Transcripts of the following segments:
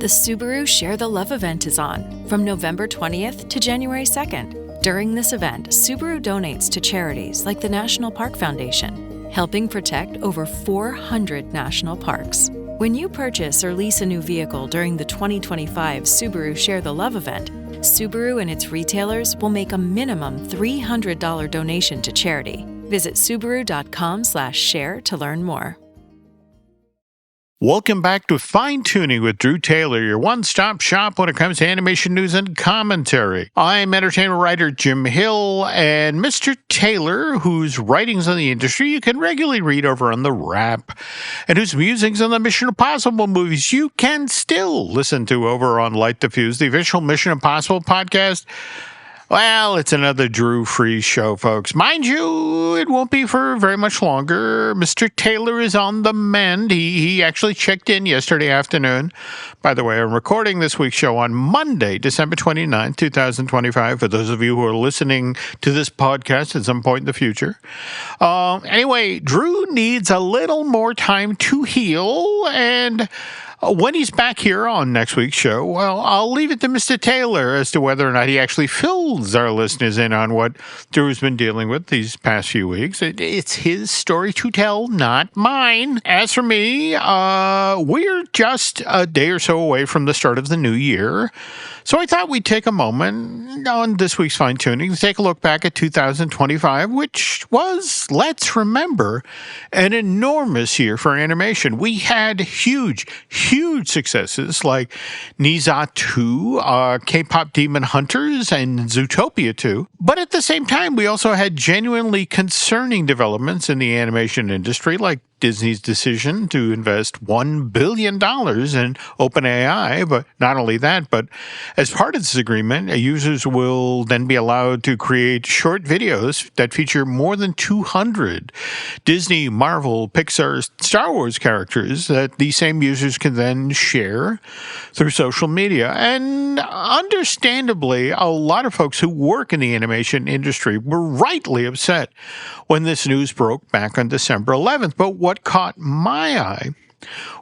The Subaru Share the Love event is on from November 20th to January 2nd. During this event, Subaru donates to charities like the National Park Foundation, helping protect over 400 national parks. When you purchase or lease a new vehicle during the 2025 Subaru Share the Love event, Subaru and its retailers will make a minimum $300 donation to charity. Visit Subaru.com/share to learn more. Welcome back to Fine Tooning with Drew Taylor, your one-stop shop when it comes to animation news and commentary. I'm entertainment writer Jim Hill, and Mr. Taylor, whose writings on the industry you can regularly read over on The Wrap, and whose musings on the Mission Impossible movies you can still listen to over on Light Diffuse, the official Mission Impossible podcast. Well, it's another Drew-free show, folks. Mind you, it won't be for very much longer. Mr. Taylor is on the mend. He actually checked in yesterday afternoon. By the way, I'm recording this week's show on Monday, December 29th, 2025, for those of you who are listening to this podcast at some point in the future. Anyway, Drew needs a little more time to heal, and when he's back here on next week's show, well, I'll leave it to Mr. Taylor as to whether or not he actually fills our listeners in on what Drew's been dealing with these past few weeks. It's his story to tell, not mine. As for me, we're just a day or so away from the start of the new year. So I thought we'd take a moment on this week's Fine Tuning to take a look back at 2025, which was, let's remember, an enormous year for animation. We had huge successes like Niza 2, K-pop Demon Hunters, and Zootopia 2. But at the same time, we also had genuinely concerning developments in the animation industry, like Disney's decision to invest $1 billion in OpenAI. But not only that, but as part of this agreement, users will then be allowed to create short videos that feature more than 200 Disney, Marvel, Pixar, Star Wars characters that these same users can then share through social media. And understandably, a lot of folks who work in the animation industry were rightly upset when this news broke back on December 11th. But what caught my eye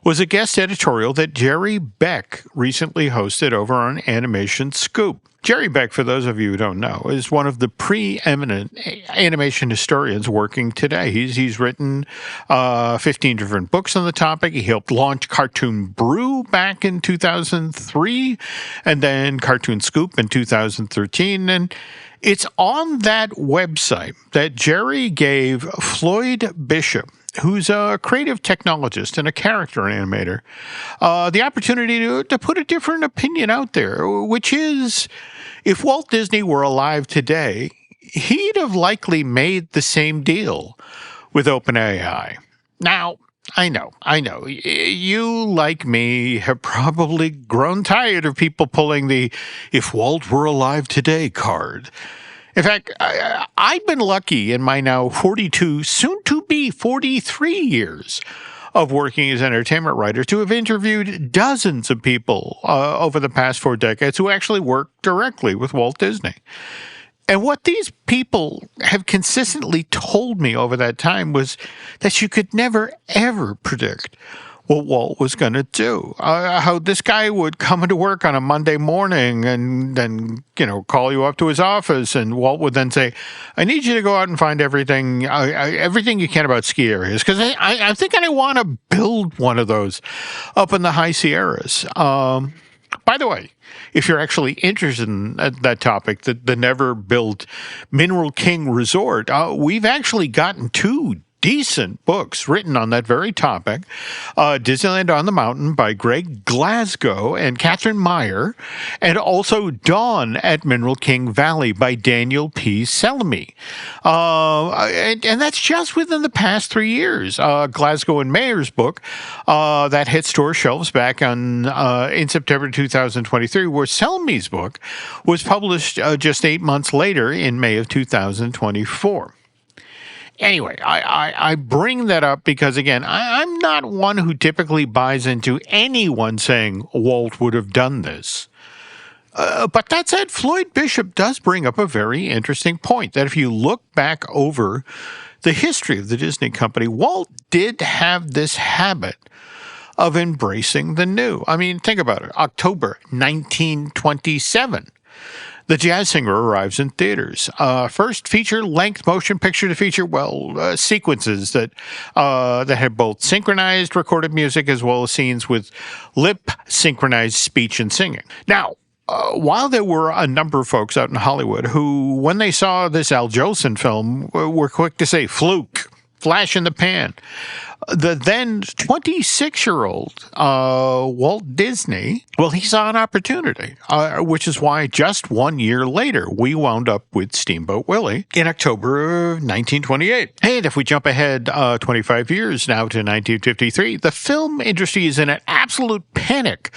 was a guest editorial that Jerry Beck recently hosted over on Animation Scoop. Jerry Beck, for those of you who don't know, is one of the preeminent animation historians working today. He's written 15 different books on the topic. He helped launch Cartoon Brew back in 2003, and then Cartoon Scoop in 2013. And it's on that website that Jerry gave Floyd Bishop, who's a creative technologist and a character animator, the opportunity to put a different opinion out there, which is, if Walt Disney were alive today, he'd have likely made the same deal with OpenAI. Now, I know. You, like me, have probably grown tired of people pulling the "if Walt were alive today" card. In fact, I've been lucky in my now 42, soon-to-be 43 years of working as an entertainment writer to have interviewed dozens of people over the past 4 decades who actually worked directly with Walt Disney. And what these people have consistently told me over that time was that you could never, ever predict what Walt was going to do. How this guy would come into work on a Monday morning and then, call you up to his office, and Walt would then say, "I need you to go out and find everything you can about ski areas, because I think I want to build one of those up in the high Sierras." By the way, if you're actually interested in that topic, the never-built Mineral King Resort, we've actually gotten 2 decent books written on that very topic. Disneyland on the Mountain by Greg Glasgow and Catherine Meyer, and also Dawn at Mineral King Valley by Daniel P. Selmy. And that's just within the past 3 years. Glasgow and Meyer's book that hit store shelves back in September 2023, where Selmy's book was published just 8 months later in May of 2024. Anyway, I bring that up because, again, I'm not one who typically buys into anyone saying Walt would have done this. But that said, Floyd Bishop does bring up a very interesting point, that if you look back over the history of the Disney company, Walt did have this habit of embracing the new. I mean, think about it. October 1927. The Jazz Singer arrives in theaters. First feature-length motion picture to feature, sequences that had both synchronized recorded music as well as scenes with lip-synchronized speech and singing. Now, while there were a number of folks out in Hollywood who, when they saw this Al Jolson film, were quick to say, fluke, flash in the pan, the then 26-year-old Walt Disney, he saw an opportunity, which is why just 1 year later, we wound up with Steamboat Willie in October of 1928. And if we jump ahead 25 years now to 1953, the film industry is in an absolute panic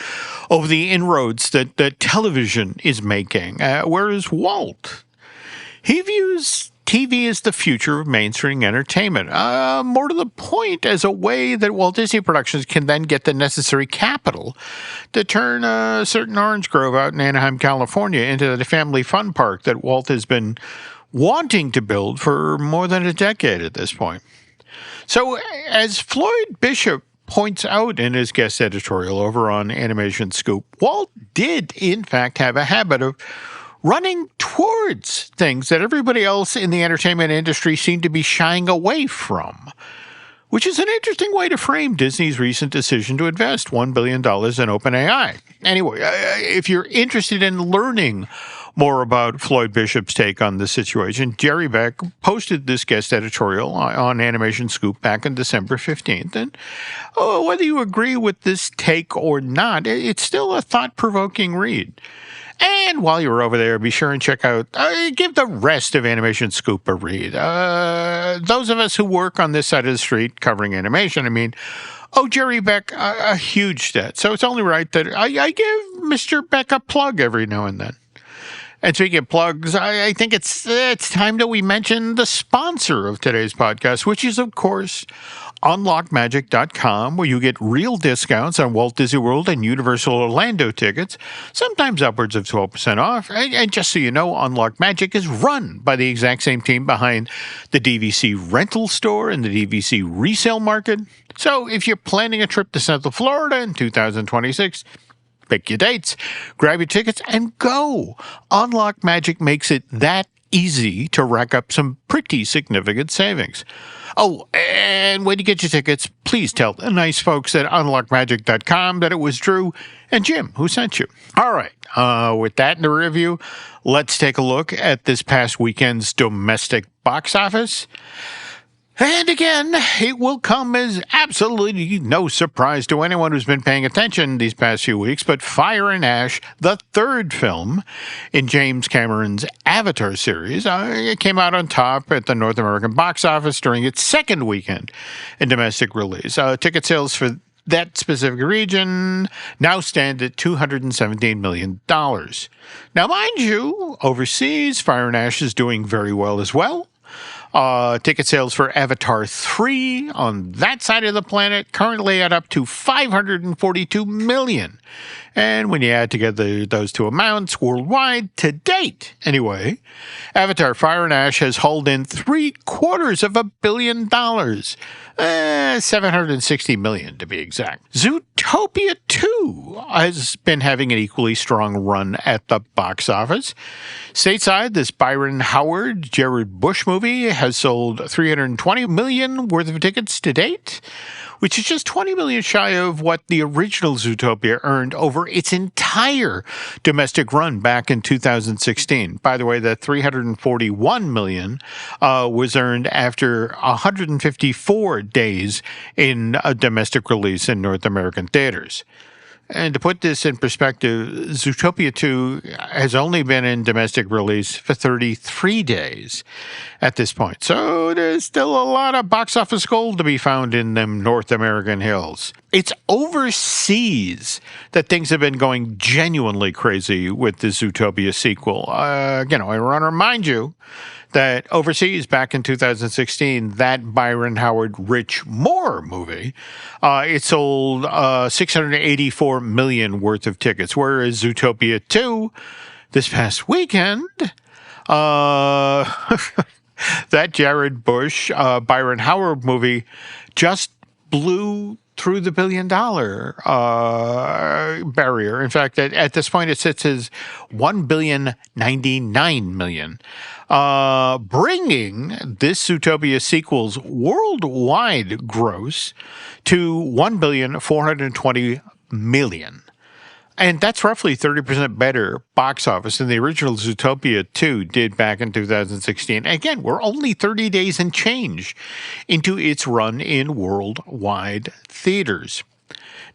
over the inroads that television is making, whereas Walt, he views TV is the future of mainstream entertainment. More to the point, as a way that Walt Disney Productions can then get the necessary capital to turn a certain orange grove out in Anaheim, California into the family fun park that Walt has been wanting to build for more than a decade at this point. So, as Floyd Bishop points out in his guest editorial over on Animation Scoop, Walt did, in fact, have a habit of running towards things that everybody else in the entertainment industry seemed to be shying away from, which is an interesting way to frame Disney's recent decision to invest $1 billion in OpenAI. Anyway, if you're interested in learning more about Floyd Bishop's take on this situation, Jerry Beck posted this guest editorial on Animation Scoop back on December 15th. And whether you agree with this take or not, it's still a thought-provoking read. And while you're over there, be sure and check out, give the rest of Animation Scoop a read. Those of us who work on this side of the street covering animation, Jerry Beck, a huge debt. So it's only right that I give Mr. Beck a plug every now and then. And speaking of plugs, I think it's time that we mention the sponsor of today's podcast, which is, of course, UnlockMagic.com, where you get real discounts on Walt Disney World and Universal Orlando tickets, sometimes upwards of 12% off. And just so you know, Unlock Magic is run by the exact same team behind the DVC rental store and the DVC resale market. So if you're planning a trip to Central Florida in 2026, pick your dates, grab your tickets, and go. Unlock Magic makes it that easy to rack up some pretty significant savings. Oh, and when you get your tickets, please tell the nice folks at UnlockMagic.com that it was Drew and Jim who sent you. All right, with that in the review, let's take a look at this past weekend's domestic box office. And again, it will come as absolutely no surprise to anyone who's been paying attention these past few weeks, but Fire and Ash, the third film in James Cameron's Avatar series, it came out on top at the North American box office during its second weekend in domestic release. Ticket sales for that specific region now stand at $217 million. Now, mind you, overseas, Fire and Ash is doing very well as well. Ticket sales for Avatar 3 on that side of the planet currently add up to $542 million. And when you add together those two amounts worldwide to date, anyway, Avatar Fire and Ash has hauled in $750 million. $760 million to be exact. Zootopia 2 has been having an equally strong run at the box office. Stateside, this Byron Howard, Jared Bush movie has sold $320 million worth of tickets to date, which is just $20 million shy of what the original Zootopia earned over its entire domestic run back in 2016. By the way, that $341 million was earned after 154 days in a domestic release in North American theaters. And to put this in perspective, Zootopia 2 has only been in domestic release for 33 days at this point. So there's still a lot of box office gold to be found in them North American hills. It's overseas that things have been going genuinely crazy with the Zootopia sequel. I want to remind you that overseas, back in 2016, that Byron Howard Rich Moore movie, it sold $684 million worth of tickets, whereas Zootopia 2, this past weekend, that Jared Bush, Byron Howard movie just blew through the $1 billion barrier. In fact, at this point, it sits as $1.099 billion, bringing this Zootopia sequel's worldwide gross to $1.420 billion. And that's roughly 30% better box office than the original Zootopia 2 did back in 2016. Again, we're only 30 days and change into its run in worldwide theaters.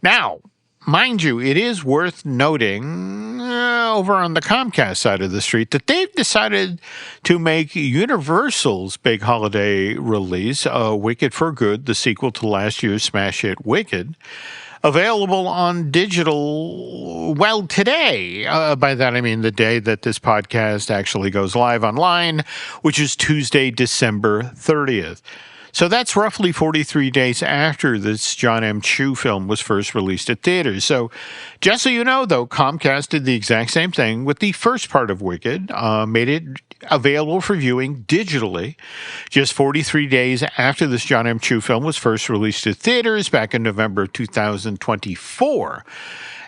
Now, mind you, it is worth noting over on the Comcast side of the street that they've decided to make Universal's big holiday release, Wicked for Good, the sequel to last year's smash hit Wicked, available on digital, well, today. By that I mean the day that this podcast actually goes live online, which is Tuesday, December 30th. So that's roughly 43 days after this John M. Chu film was first released at theaters. So just so you know, though, Comcast did the exact same thing with the first part of Wicked, made it available for viewing digitally just 43 days after this John M. Chu film was first released at theaters back in November 2024.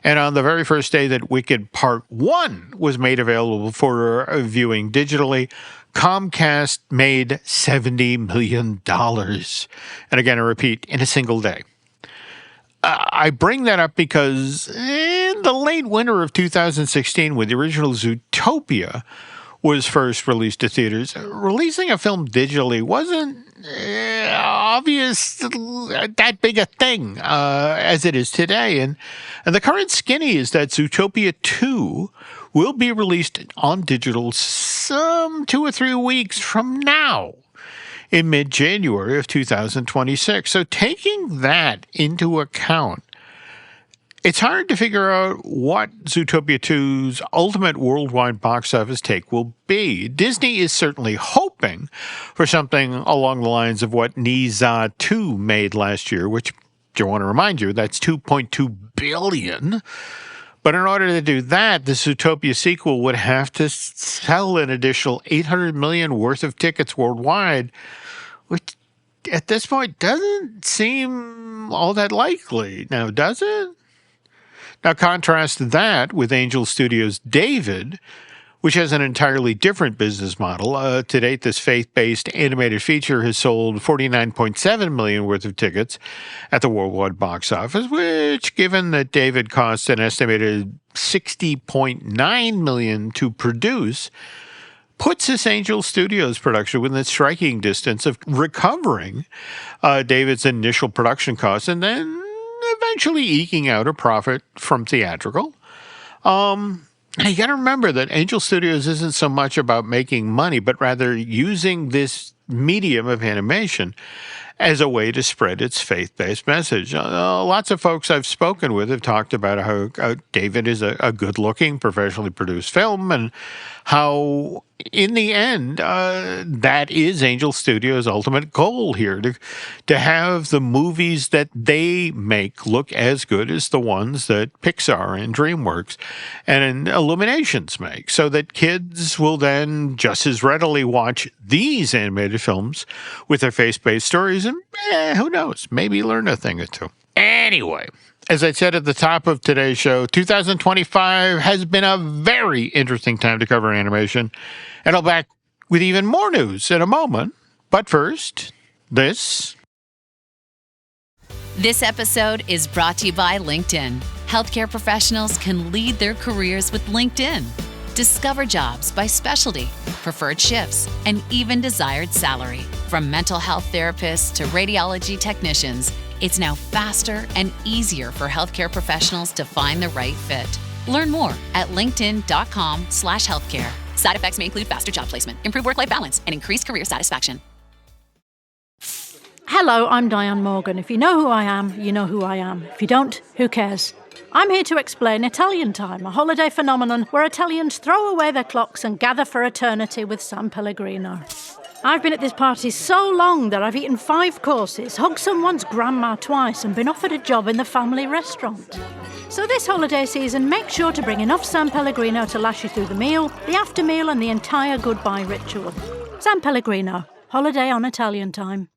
And on the very first day that Wicked Part 1 was made available for viewing digitally, Comcast made $70 million. And again, I repeat, in a single day. I bring that up because in the late winter of 2016, when the original Zootopia was first released to theaters, releasing a film digitally wasn't obvious that big a thing as it is today. And the current skinny is that Zootopia 2 will be released on digital some 2 or 3 weeks from now in mid-January of 2026. So taking that into account, it's hard to figure out what Zootopia 2's ultimate worldwide box office take will be. Disney is certainly hoping for something along the lines of what Ni Za 2 made last year, which I want to remind you, that's $2.2 billion. But in order to do that, the Zootopia sequel would have to sell an additional 800 million worth of tickets worldwide, which at this point doesn't seem all that likely. Now, does it? Now, contrast that with Angel Studios' David, which has an entirely different business model. To date, this faith-based animated feature has sold 49.7 million worth of tickets at the worldwide box office, which, given that David cost an estimated 60.9 million to produce, puts this Angel Studios production within striking distance of recovering David's initial production costs and then eventually eking out a profit from theatrical. You got to remember that Angel Studios isn't so much about making money, but rather using this medium of animation as a way to spread its faith-based message. Lots of folks I've spoken with have talked about how David is a good-looking, professionally produced film, and how, in the end, that is Angel Studios' ultimate goal here, to have the movies that they make look as good as the ones that Pixar and DreamWorks and Illuminations make, so that kids will then just as readily watch these animated films with their faith-based stories and, who knows, maybe learn a thing or two. Anyway, as I said at the top of today's show, 2025 has been a very interesting time to cover animation, and I'll be back with even more news in a moment. But first, this. This episode is brought to you by LinkedIn. Healthcare professionals can lead their careers with LinkedIn. Discover jobs by specialty, preferred shifts, and even desired salary. From mental health therapists to radiology technicians, it's now faster and easier for healthcare professionals to find the right fit. Learn more at linkedin.com/healthcare. Side effects may include faster job placement, improved work-life balance, and increased career satisfaction. Hello, I'm Diane Morgan. If you know who I am, you know who I am. If you don't, who cares? I'm here to explain Italian Time, a holiday phenomenon where Italians throw away their clocks and gather for eternity with San Pellegrino. I've been at this party so long that I've eaten 5 courses, hugged someone's grandma twice, and been offered a job in the family restaurant. So this holiday season, make sure to bring enough San Pellegrino to last you through the meal, the after meal, and the entire goodbye ritual. San Pellegrino, holiday on Italian Time.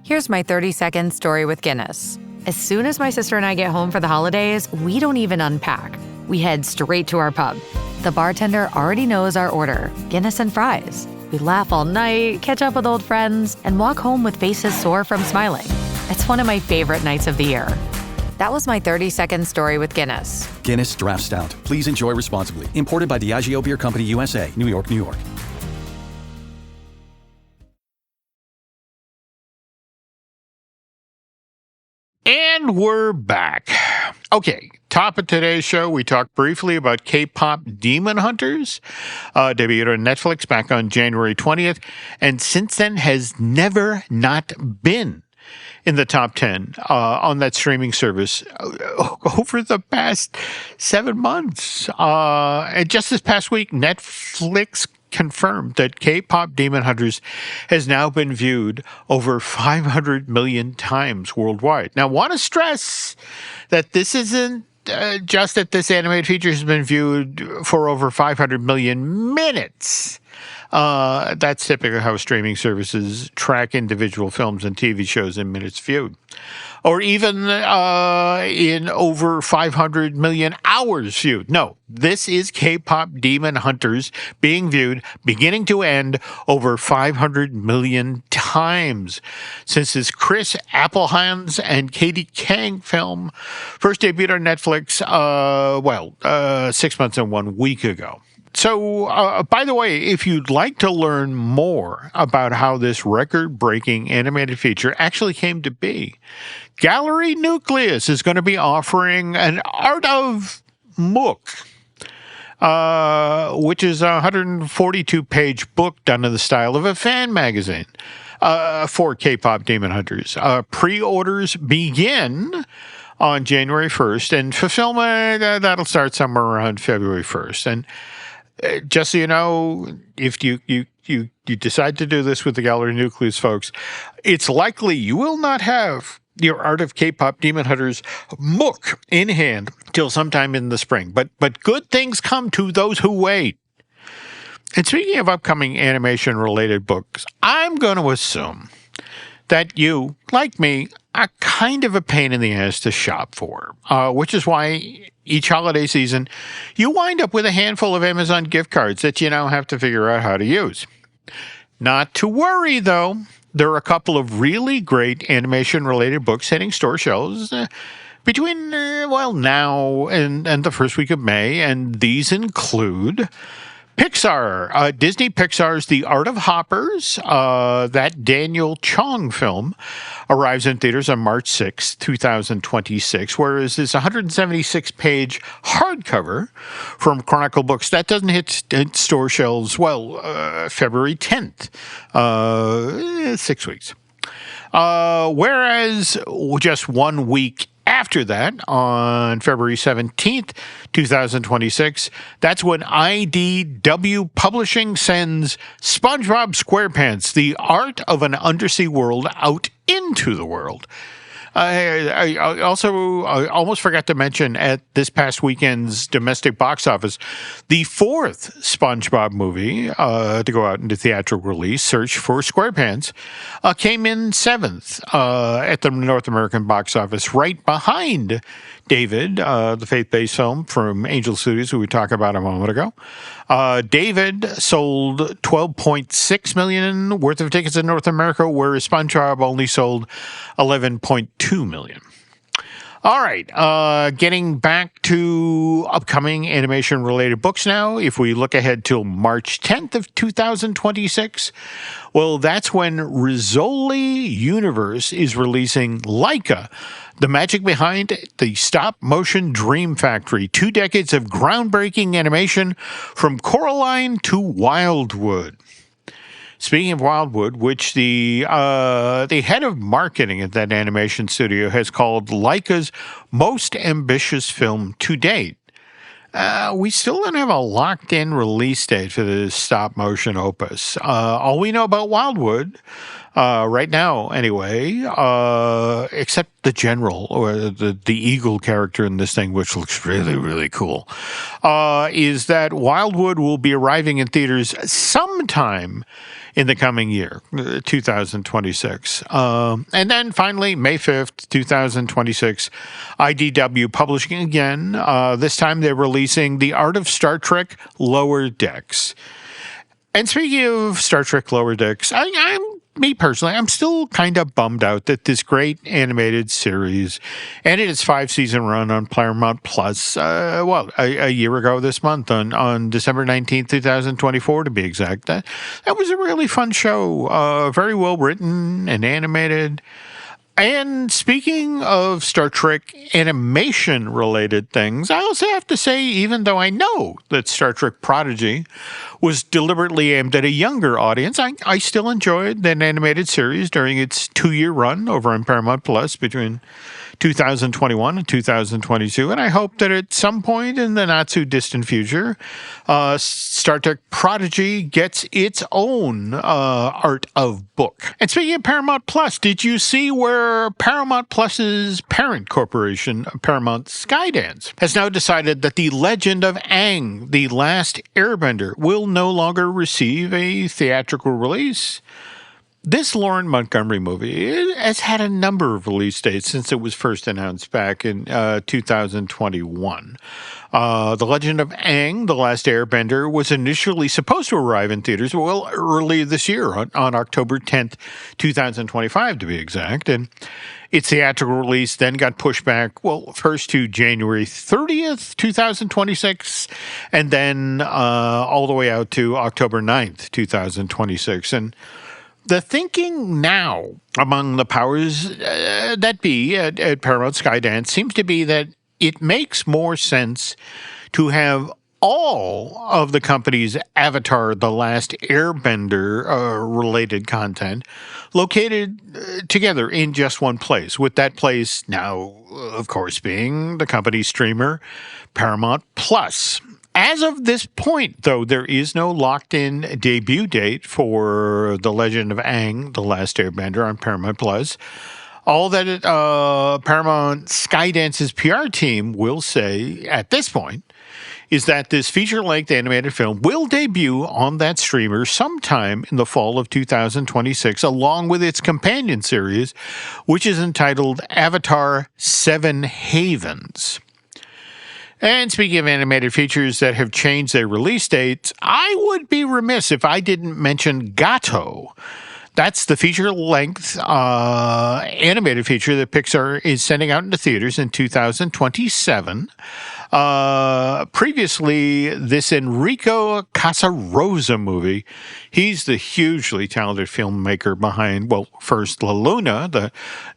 Here's my 30-second story with Guinness. As soon as my sister and I get home for the holidays, we don't even unpack. We head straight to our pub. The bartender already knows our order, Guinness and fries. We laugh all night, catch up with old friends, and walk home with faces sore from smiling. It's one of my favorite nights of the year. That was my 30-second story with Guinness. Guinness Draft Stout. Please enjoy responsibly. Imported by Diageo Beer Company, USA, New York, New York. And we're back. Okay, top of today's show, we talked briefly about K-pop Demon Hunters, debuted on Netflix back on January 20th, and since then has never not been in the top 10 on that streaming service over the past 7 months. And just this past week, Netflix confirmed that K-pop Demon Hunters has now been viewed over 500 million times worldwide. Now, I want to stress that this isn't just that this animated feature has been viewed for over 500 million minutes. That's typically how streaming services track individual films and TV shows in minutes viewed. Or even in over 500 million hours viewed. No, this is K-pop Demon Hunters being viewed, beginning to end, over 500 million times since this Chris Applehands and Katie Kang film first debuted on Netflix, 6 months and 1 week ago. So, by the way, if you'd like to learn more about how this record-breaking animated feature actually came to be, Gallery Nucleus is going to be offering an Art of Mook, which is a 142-page book done in the style of a fan magazine for K-pop Demon Hunters. Pre-orders begin on January 1st, and fulfillment, that'll start somewhere around February 1st. And just so you know, if you decide to do this with the Gallery Nucleus folks, it's likely you will not have your Art of K-pop Demon Hunters Mook in hand till sometime in the spring. But good things come to those who wait. And speaking of upcoming animation-related books, I'm going to assume that you, like me, are kind of a pain in the ass to shop for, which is why each holiday season you wind up with a handful of Amazon gift cards that you now have to figure out how to use. Not to worry, though. There are a couple of really great animation-related books hitting store shelves between, now and the first week of May, and these include Pixar, Disney Pixar's The Art of Hoppers, that Daniel Chong film, arrives in theaters on March 6, 2026, whereas this 176-page hardcover from Chronicle Books, that doesn't hit store shelves, February 10th, 6 weeks. Whereas just 1 week after that, on February 17th, 2026, that's when IDW Publishing sends SpongeBob SquarePants, The Art of an Undersea World, out into the world. I almost forgot to mention at this past weekend's domestic box office, the fourth SpongeBob movie to go out into theatrical release, Search for SquarePants, came in 7th at the North American box office, right behind David, the faith-based film from Angel Studios, who we talked about a moment ago. David sold 12.6 million worth of tickets in North America, whereas SpongeBob only sold 11.2 million. All right, getting back to upcoming animation-related books now. If we look ahead till March 10th of 2026, well, that's when Rizzoli Universe is releasing Laika, the magic behind the stop-motion dream factory. 2 decades of groundbreaking animation from Coraline to Wildwood. Speaking of Wildwood, which the head of marketing at that animation studio has called Laika's most ambitious film to date, we still don't have a locked-in release date for this stop-motion opus. All we know about Wildwood, right now anyway, except the general, or the eagle character in this thing, which looks really, really cool, is that Wildwood will be arriving in theaters sometime in the coming year, 2026. And then finally, May 5th, 2026, IDW Publishing again. This time they're releasing The Art of Star Trek Lower Decks. And speaking of Star Trek Lower Decks, me personally, I'm still kind of bummed out that this great animated series ended its 5-season run on Paramount Plus, a year ago this month, on December 19th, 2024, to be exact. That was a really fun show, very well written and animated. And speaking of Star Trek animation-related things, I also have to say, even though I know that Star Trek Prodigy was deliberately aimed at a younger audience, I still enjoyed that animated series during its 2-year run over on Paramount Plus between 2021 and 2022, and I hope that at some point in the not-too-distant future, Star Trek Prodigy gets its own art of book. And speaking of Paramount Plus, did you see where Paramount Plus's parent corporation, Paramount Skydance, has now decided that the Legend of Aang, The Last Airbender, will no longer receive a theatrical release? This Lauren Montgomery movie has had a number of release dates since it was first announced back in 2021. The Legend of Aang, The Last Airbender, was initially supposed to arrive in theaters, early this year, on October 10th, 2025, to be exact. And its theatrical release then got pushed back, first to January 30th, 2026, and then all the way out to October 9th, 2026. And the thinking now among the powers that be at Paramount Skydance seems to be that it makes more sense to have all of the company's Avatar: The Last Airbender related content located together in just one place, with that place now, of course, being the company's streamer, Paramount Plus. As of this point, though, there is no locked-in debut date for The Legend of Aang, The Last Airbender on Paramount Plus. All that Paramount Skydance's PR team will say at this point is that this feature-length animated film will debut on that streamer sometime in the fall of 2026, along with its companion series, which is entitled Avatar: Seven Havens. And speaking of animated features that have changed their release dates, I would be remiss if I didn't mention Gatto. That's the feature-length animated feature that Pixar is sending out into theaters in 2027. Previously, this Enrico Casarosa movie, he's the hugely talented filmmaker behind, first La Luna,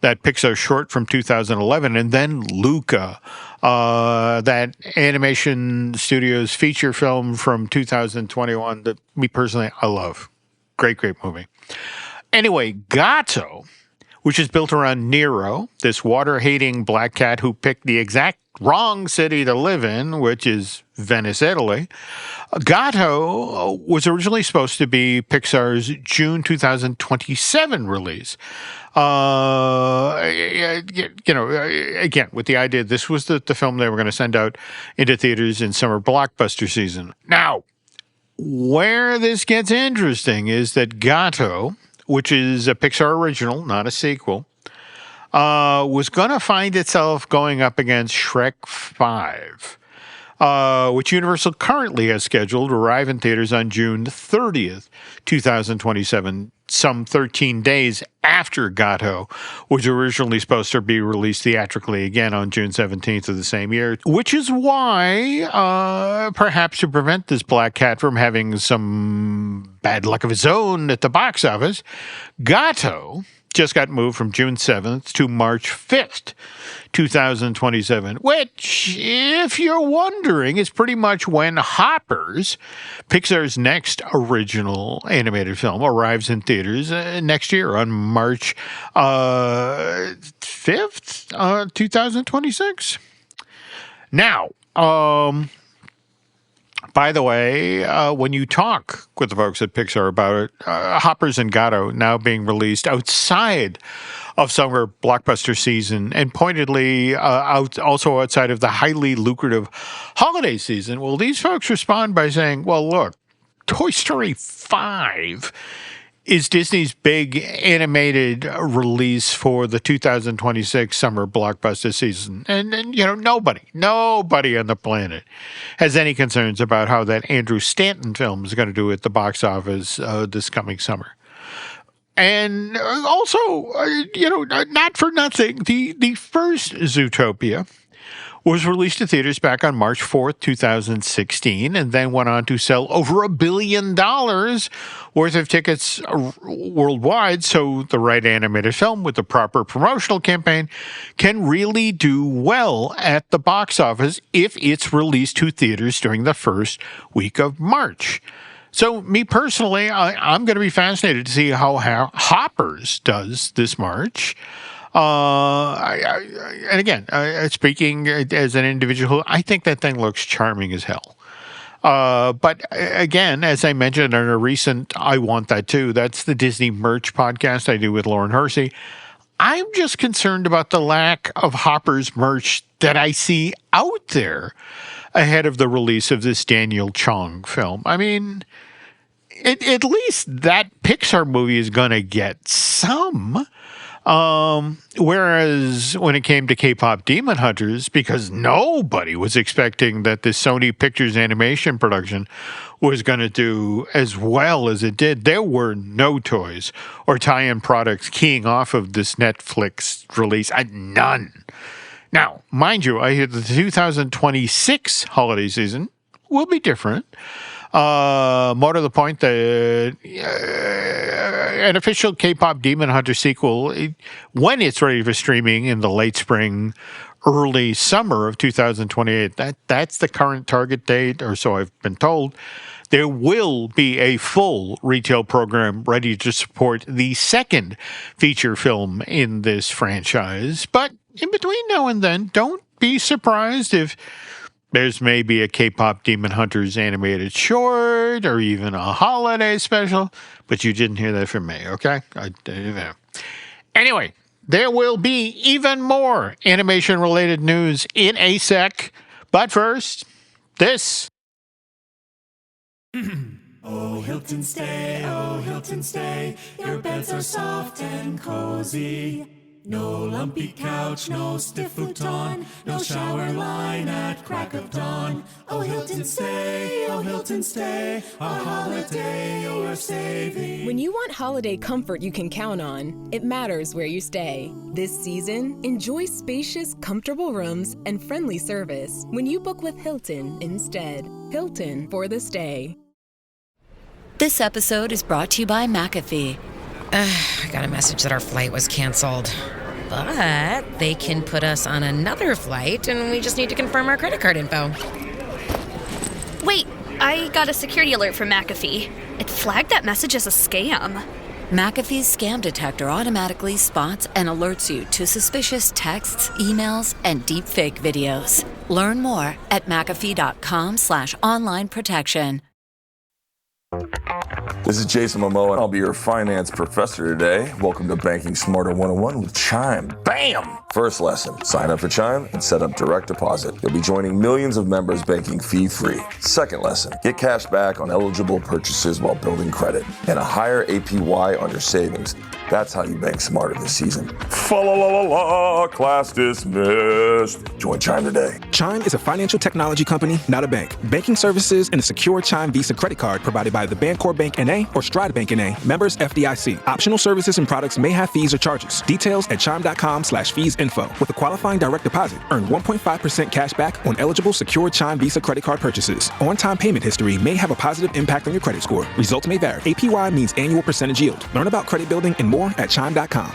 that Pixar short from 2011, and then Luca, that animation studio's feature film from 2021 that me personally, I love. Great movie. Anyway, Gatto, which is built around Nero, this water-hating black cat who picked the exact wrong city to live in, which is Venice, Italy. Gatto was originally supposed to be Pixar's June 2027 release. Again, with the idea this was the film they were going to send out into theaters in summer blockbuster season. Now, where this gets interesting is that Gatto, which is a Pixar original, not a sequel, was going to find itself going up against Shrek 5, which Universal currently has scheduled to arrive in theaters on June 30th, 2027, some 13 days after Gatto was originally supposed to be released theatrically again on June 17th of the same year, which is why, perhaps to prevent this black cat from having some bad luck of its own at the box office, Gatto just got moved from June 7th to March 5th, 2027, which, if you're wondering, is pretty much when Hoppers, Pixar's next original animated film, arrives in theaters next year on March 5th, 2026. Now, by the way, when you talk with the folks at Pixar about it, Hoppers and Gatto now being released outside of summer blockbuster season and pointedly also outside of the highly lucrative holiday season, well, these folks respond by saying, well, look, Toy Story 5 is Disney's big animated release for the 2026 summer blockbuster season. And nobody on the planet has any concerns about how that Andrew Stanton film is going to do at the box office this coming summer. And also, not for nothing, the first Zootopia was released to theaters back on March 4th, 2016, and then went on to sell over $1 billion worth of tickets worldwide. So the right animated film with the proper promotional campaign can really do well at the box office if it's released to theaters during the first week of March. So me personally, I'm going to be fascinated to see how Hoppers does this March. And again, speaking as an individual, I think that thing looks charming as hell. But again, as I mentioned in a recent I Want That Too, that's the Disney merch podcast I do with Lauren Hersey. I'm just concerned about the lack of Hoppers merch that I see out there ahead of the release of this Daniel Chong film. I mean, at least that Pixar movie is going to get some. Whereas when it came to K-pop Demon Hunters, because nobody was expecting that the Sony Pictures animation production was going to do as well as it did, there were no toys or tie-in products keying off of this Netflix release. None. Now, mind you, I hear the 2026 holiday season will be different. More to the point, that an official K-pop Demon Hunter sequel, when it's ready for streaming in the late spring, early summer of 2028, that's the current target date, or so I've been told. There will be a full retail program ready to support the second feature film in this franchise. But in between now and then, don't be surprised if there's maybe a K-pop Demon Hunters animated short or even a holiday special, but you didn't hear that from me, okay? Anyway, there will be even more animation-related news in a sec. But first, this. Oh, Hilton stay, your beds are soft and cozy. No lumpy couch, no stiff futon, no shower line at crack of dawn. Oh, Hilton stay, a holiday you're saving. When you want holiday comfort you can count on, it matters where you stay. This season, enjoy spacious, comfortable rooms and friendly service when you book with Hilton instead. Hilton for the stay. This episode is brought to you by McAfee. I got a message that our flight was canceled. But they can put us on another flight, and we just need to confirm our credit card info. Wait, I got a security alert from McAfee. It flagged that message as a scam. McAfee's scam detector automatically spots and alerts you to suspicious texts, emails, and deepfake videos. Learn more at McAfee.com/online protection. This is Jason Momoa. I'll be your finance professor today. Welcome to Banking Smarter 101 with Chime. Bam! First lesson, sign up for Chime and set up direct deposit. You'll be joining millions of members banking fee-free. Second lesson, get cash back on eligible purchases while building credit and a higher APY on your savings. That's how you bank smarter this season. Fa-la-la-la-la, class dismissed. Join Chime today. Chime is a financial technology company, not a bank. Banking services and a secure Chime Visa credit card provided by the Bancorp Bank N.A. or Stride Bank N.A. Members FDIC. Optional services and products may have fees or charges. Details at chime.com/fees-info. With a qualifying direct deposit, earn 1.5% cash back on eligible secure Chime Visa credit card purchases. On-time payment history may have a positive impact on your credit score. Results may vary. APY means annual percentage yield. Learn about credit building and more at chime.com.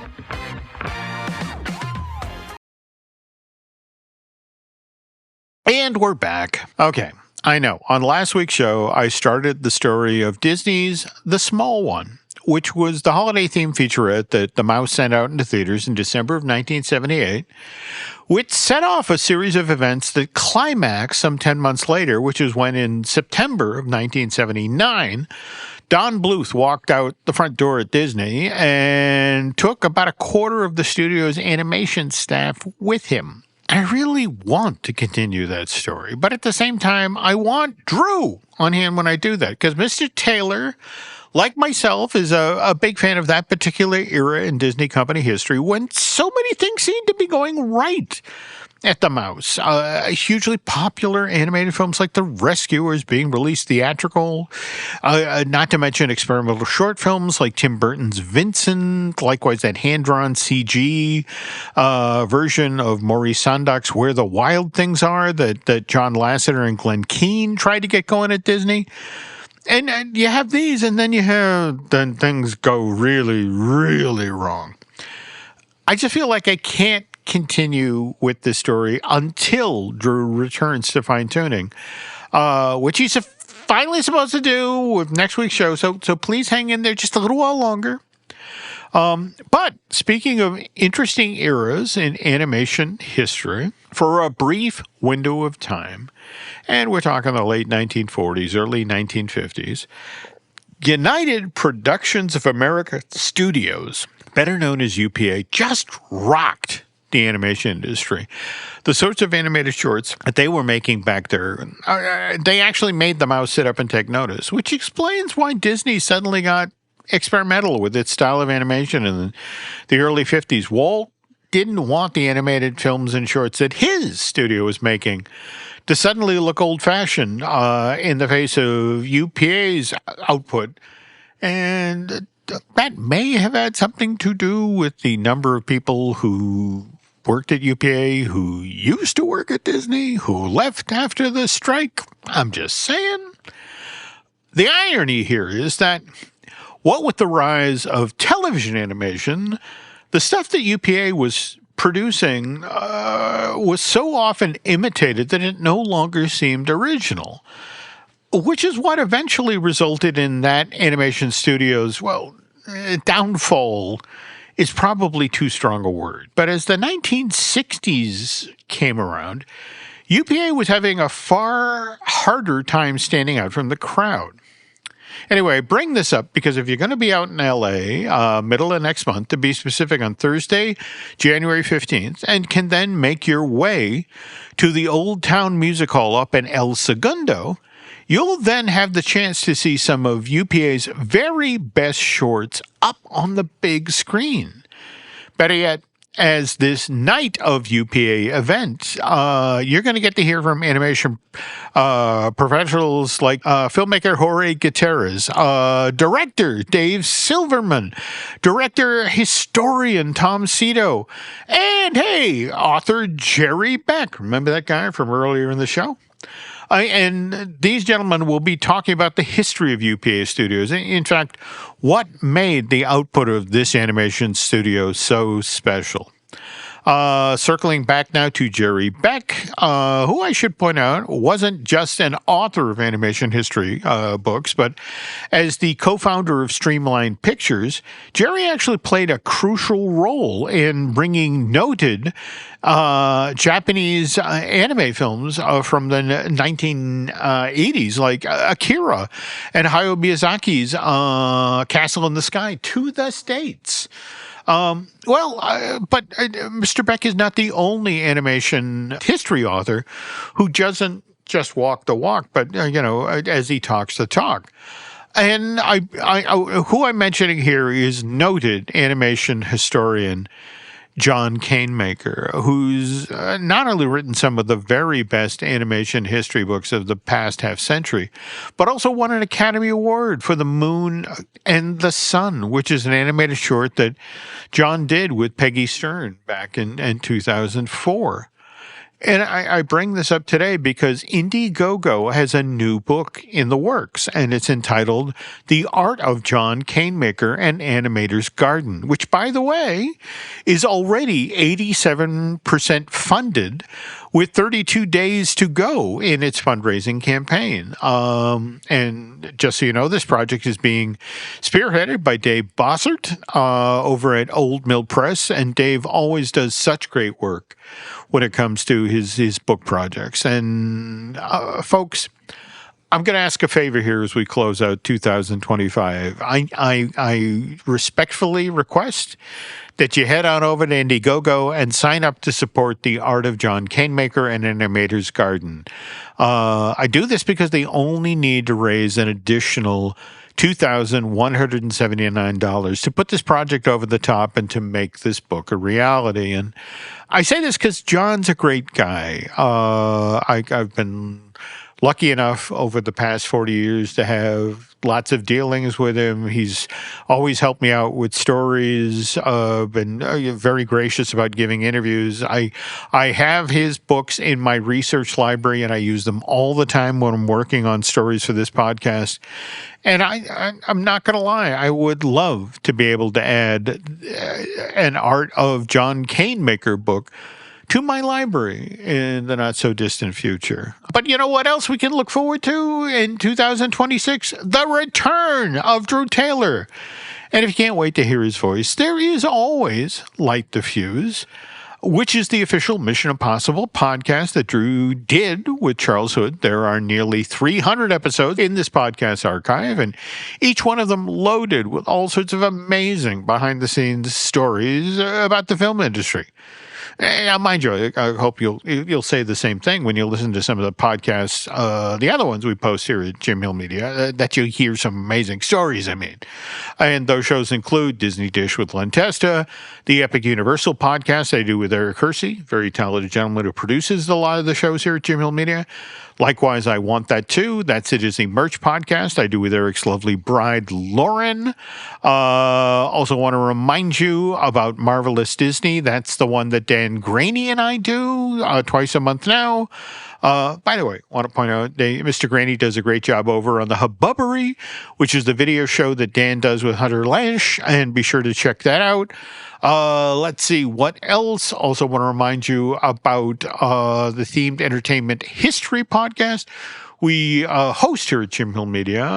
And we're back. Okay, I know. On last week's show, I started the story of Disney's The Small One, which was the holiday-themed featurette that the Mouse sent out into theaters in December of 1978, which set off a series of events that climaxed some 10 months later, which is when in September of 1979, Don Bluth walked out the front door at Disney and took about a quarter of the studio's animation staff with him. I really want to continue that story, but at the same time, I want Drew on hand when I do that, because Mr. Taylor like myself, is a big fan of that particular era in Disney company history when so many things seem to be going right at the mouse. Hugely popular animated films like The Rescuers being released theatrical, not to mention experimental short films like Tim Burton's Vincent, likewise that hand-drawn CG version of Maurice Sendak Where the Wild Things Are that John Lasseter and Glenn Keane tried to get going at Disney. And you have these, and then then things go really, really wrong. I just feel like I can't continue with this story until Drew returns to Fine Tooning, which he's finally supposed to do with next week's show. So please hang in there just a little while longer. But speaking of interesting eras in animation history, for a brief window of time, and we're talking the late 1940s, early 1950s, United Productions of America Studios, better known as UPA, just rocked the animation industry. The sorts of animated shorts that they were making back there, they actually made the mouse sit up and take notice, which explains why Disney suddenly got experimental with its style of animation in the early 50s. Walt didn't want the animated films and shorts that his studio was making to suddenly look old-fashioned in the face of UPA's output. And that may have had something to do with the number of people who worked at UPA, who used to work at Disney, who left after the strike. I'm just saying. The irony here is that what with the rise of television animation, the stuff that UPA was producing was so often imitated that it no longer seemed original, which is what eventually resulted in that animation studio's, downfall is probably too strong a word. But as the 1960s came around, UPA was having a far harder time standing out from the crowd. Anyway, I bring this up because if you're going to be out in LA, middle of next month, to be specific, on Thursday, January 15th, and can then make your way to the Old Town Music Hall up in El Segundo, you'll then have the chance to see some of UPA's very best shorts up on the big screen. Better yet, as this night of UPA event, you're going to get to hear from animation professionals like filmmaker Jorge Gutierrez, director Dave Silverman, director historian Tom Cito, and hey, author Jerry Beck. Remember that guy from earlier in the show? And these gentlemen will be talking about the history of UPA Studios. In fact, what made the output of this animation studio so special. Circling back now to Jerry Beck, who I should point out wasn't just an author of animation history books, but as the co-founder of Streamline Pictures, Jerry actually played a crucial role in bringing noted Japanese anime films from the 1980s, like Akira and Hayao Miyazaki's Castle in the Sky, to the States. But Mr. Beck is not the only animation history author who doesn't just walk the walk, but, as he talks the talk. And who I'm mentioning here is noted animation historian John Canemaker, who's not only written some of the very best animation history books of the past half century, but also won an Academy Award for The Moon and the Sun, which is an animated short that John did with Peggy Stern back in 2004. And I bring this up today because Indiegogo has a new book in the works, and it's entitled The Art of John Canemaker and Animator's Garden, which, by the way, is already 87% funded with 32 days to go in its fundraising campaign. And just so you know, this project is being spearheaded by Dave Bossert over at Old Mill Press, and Dave always does such great work when it comes to his book projects. And folks, I'm going to ask a favor here as we close out 2025. I respectfully request that you head on over to Indiegogo and sign up to support The Art of John Canemaker and Animator's Garden. I do this because they only need to raise an additional $2,179 to put this project over the top and to make this book a reality. And I say this because John's a great guy. I've been lucky enough over the past 40 years to have lots of dealings with him. He's always helped me out with stories, been very gracious about giving interviews. I have his books in my research library, and I use them all the time when I'm working on stories for this podcast. And I'm not going to lie, I would love to be able to add an Art of John Canemaker book to my library in the not-so-distant future. But you know what else we can look forward to in 2026? The return of Drew Taylor. And if you can't wait to hear his voice, there is always Light the Fuse, which is the official Mission Impossible podcast that Drew did with Charles Hood. There are nearly 300 episodes in this podcast archive, and each one of them loaded with all sorts of amazing behind-the-scenes stories about the film industry. Now, mind you, I hope you'll say the same thing when you listen to some of the podcasts, the other ones we post here at Jim Hill Media, that you hear some amazing stories, And those shows include Disney Dish with Len Testa, the Epic Universal podcast I do with Eric Hersey, very talented gentleman who produces a lot of the shows here at Jim Hill Media. Likewise, I Want That Too. That's a Disney merch podcast I do with Eric's lovely bride, Lauren. Also want to remind you about Marvelous Disney. That's the one that Dan Graney and I do twice a month now. By the way, I want to point out, Mr. Graney does a great job over on the Hubbubbery, which is the video show that Dan does with Hunter Lash, and be sure to check that out. Let's see, what else? Also want to remind you about the Themed Entertainment History podcast we host here at Jim Hill Media.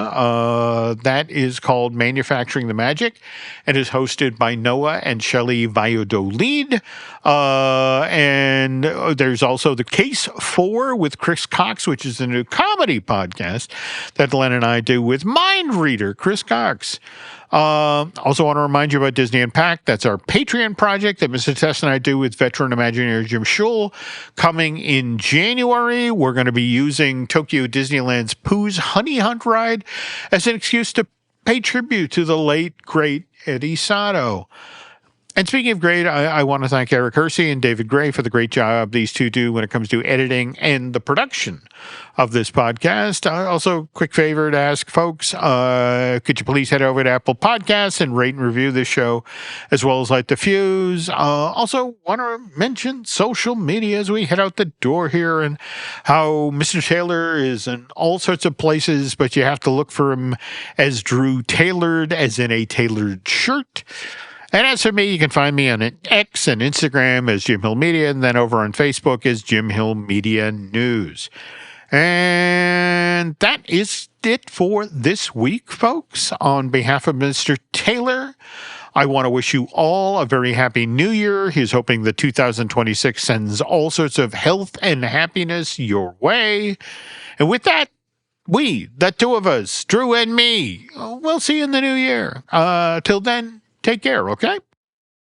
That is called Manufacturing the Magic and is hosted by Noah and Shelley Valladolid. And there's also The Case 4 with Chris Cox, which is a new comedy podcast that Len and I do with Mind Reader, Chris Cox. Also want to remind you about Disney Unpacked. That's our Patreon project that Mr. Tess and I do with veteran Imagineer Jim Schul. Coming in January, we're going to be using Tokyo Disneyland's Pooh's Honey Hunt ride as an excuse to pay tribute to the late, great Eddie Sato. And speaking of great, I want to thank Eric Hersey and David Gray for the great job these two do when it comes to editing and the production of this podcast. Also, quick favor to ask folks, could you please head over to Apple Podcasts and rate and review this show, as well as Light the Fuse. Also, want to mention social media as we head out the door here, and how Mr. Taylor is in all sorts of places, but you have to look for him as Drew Tailored, as in a tailored shirt. And as for me, you can find me on X and Instagram as Jim Hill Media, and then over on Facebook as Jim Hill Media News. And that is it for this week, folks. On behalf of Mr. Taylor, I want to wish you all a very happy new year. He's hoping that 2026 sends all sorts of health and happiness your way. And with that, we, the two of us, Drew and me, we'll see you in the new year. Till then, take care, okay?